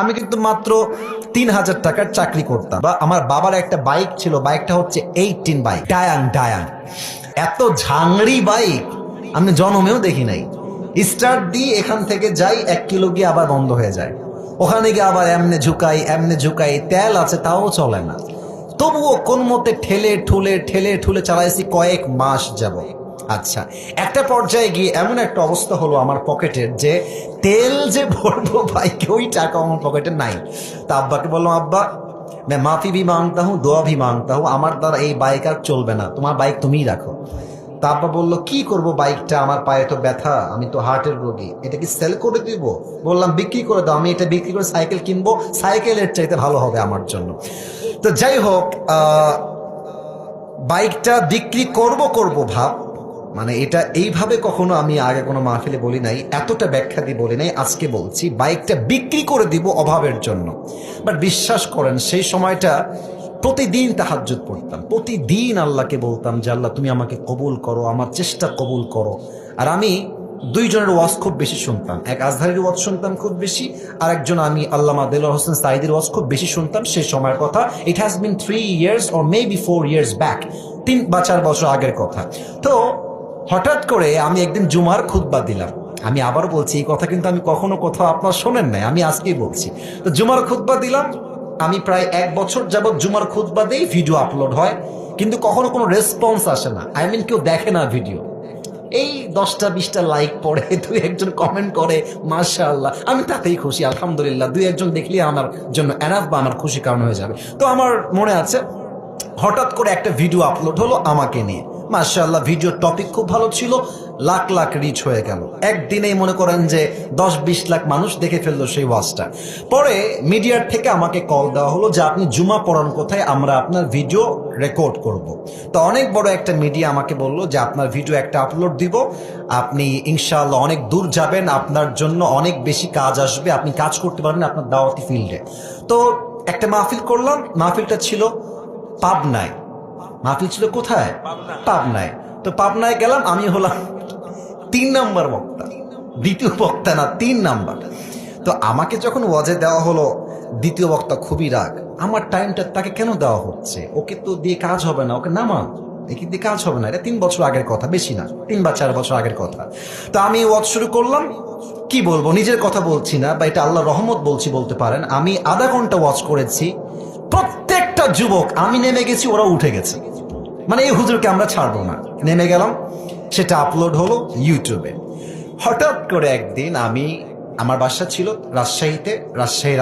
আমি কিন্তু মাত্র ৩,০০০ টাকার চাকরি করতাম, বা আমার বাবার একটা বাইক ছিল, বাইকটা হচ্ছে 18 বাইক, ডায়াং ডায়াং। এত ঝাংড়ি বাইক আমি জন্মেও দেখি নাই। স্টার্ট দিয়ে এখান থেকে যাই 1 কিলো গিয়ে আবার বন্ধ হয়ে যায়, ওখানে গিয়ে আবার এমনে ঝুকাই, তেল আছে তাও চলে না। তবুও কোন মতে ঠেলে ঠুলে চালাইছি কয়েক মাস যাব। আচ্ছা, একটা পর্যায়ে গিয়ে এমন একটা অবস্থা হলো আমার পকেটের, যে তেল যে ভরবো বাইকে ওই টাকা আমার পকেটে নাই। তা আব্বাকে বললাম, আব্বা मैं माफी भी मांगता हूँ, दुआ भी मांगता हूँ, আমার দ্বারা এই বাইক আর চলবে না, তোমার বাইক তুমিই রাখো। তা আব্বা বললো, কি করব বাইকটা, আমার পায়ে তো ব্যথা, আমি তো হার্টের রোগী, এটা কি সেল করে দিব? বললাম, বিক্রি করে দাও, আমি এটা বিক্রি করে সাইকেল কিনবো, সাইকেলের চাইতে ভালো হবে আমার জন্য। তো যাই হোক, বাইকটা বিক্রি করব ভাব, মানে এটা এইভাবে কখনো আমি আগে কোনো মাহফিলে বলি নাই, এতটা ব্যাখ্যা দিয়ে বলি নাই, আজকে বলছি বাইকটা বিক্রি করে দিব অভাবের জন্য। বাট বিশ্বাস করেন, সেই সময়টা প্রতিদিন তাহাজ্জুদ পড়তাম, প্রতিদিন আল্লাহকে বলতাম যে আল্লাহ তুমি আমাকে কবুল করো, আমার চেষ্টা কবুল করো। আর আমি দুইজনের ওয়াজ খুব বেশি শুনতাম, এক আজহারের ওয়াজ শুনতাম খুব বেশি, আর একজন আমি আল্লামা দেলোয়ার হোসেন সাঈদীর ওয়াজ খুব বেশি শুনতাম। সেই সময়ের কথা, it has been 3 years or maybe 4 years back, 3 বা 4 বছর আগের কথা। তো হঠাৎ করে আমি একদিন জুমার খুতবা দিলাম। আমি আবার বলছি, এই কথা কিন্তু আমি কখনো কোথাও আপনার শোনেন নাই, আমি আজকেই বলছি। তো জুমার খুতবা দিলাম, আমি প্রায় 1 বছর যাবৎ জুমার খুতবা দেই, ভিডিও আপলোড হয়, কিন্তু কখনো কোনো রেসপন্স আসে না, আই মিন কেউ দেখে না ভিডিও। এই 10টা-20টা লাইক পড়ে, 2-1জন কমেন্ট করে মাশাআল্লাহ, আমি তাতেই খুশি, আলহামদুলিল্লাহ, 2-1জন দেখলে আমার জন্য এনাফ, বা আমার খুশি কারণ হয়ে যাবে। তো আমার মনে আছে, হঠাৎ করে একটা ভিডিও আপলোড হলো আমাকে নিয়ে, মাশাআল্লাহ, ভিডিওর টপিক খুব ভালো ছিল, লাখ লাখ রিচ হয়ে গেল। একদিনেই মনে করেন যে 10-20 লাখ মানুষ দেখে ফেললো সেই ওয়াজটা। পরে মিডিয়ার থেকে আমাকে কল দেওয়া হলো যে আপনি জুমা পড়ান কোথায়, আমরা আপনার ভিডিও রেকর্ড করব। তো অনেক বড় একটা মিডিয়া আমাকে বলল যে আপনার ভিডিও একটা আপলোড দিব, আপনি ইনশাআল্লাহ অনেক দূর যাবেন, আপনার জন্য অনেক বেশি কাজ আসবে, আপনি কাজ করতে পারবেন আপনার দাওয়াতি ফিল্ডে। তো একটা মাহফিল করলাম, মাহফিলটা ছিল পাবনায়। মাহফিল ছিল কোথায়? পাবনায়। তো পাবনায় গেলাম, আমি হলাম 3 নাম্বার বক্তা, দ্বিতীয় বক্তা না, 3 নাম্বার। তো আমাকে যখন ওয়াজে দেওয়া হলো, দ্বিতীয় বক্তা খুবই রাগ, আমার টাইমটা তাকে কেন দেওয়া হচ্ছে, ওকে তো দিয়ে কাজ হবে না, ওকে নামান, একে দিয়ে কাজ হবে না। এটা 3 বছর আগের কথা, বেশি না, 3 বা 4 বছর আগের কথা। তো আমি ওয়াজ শুরু করলাম, কি বলবো, নিজের কথা বলছি না, বা এটা আল্লাহর রহমত বলছি বলতে পারেন। আমি আধা ঘন্টা ওয়াজ করেছি, প্রত্যেকটা যুবক, আমি নেমে গেছি ওরা উঠে গেছে, মানে এই হুজুরকে আমরা ছাড়বো না, নেমে গেলাম। সেটা আপলোড হলো ইউটিউবে। হঠাৎ করে একদিন আমার বাসা ছিল রাজশাহীতে, রাজশাহীর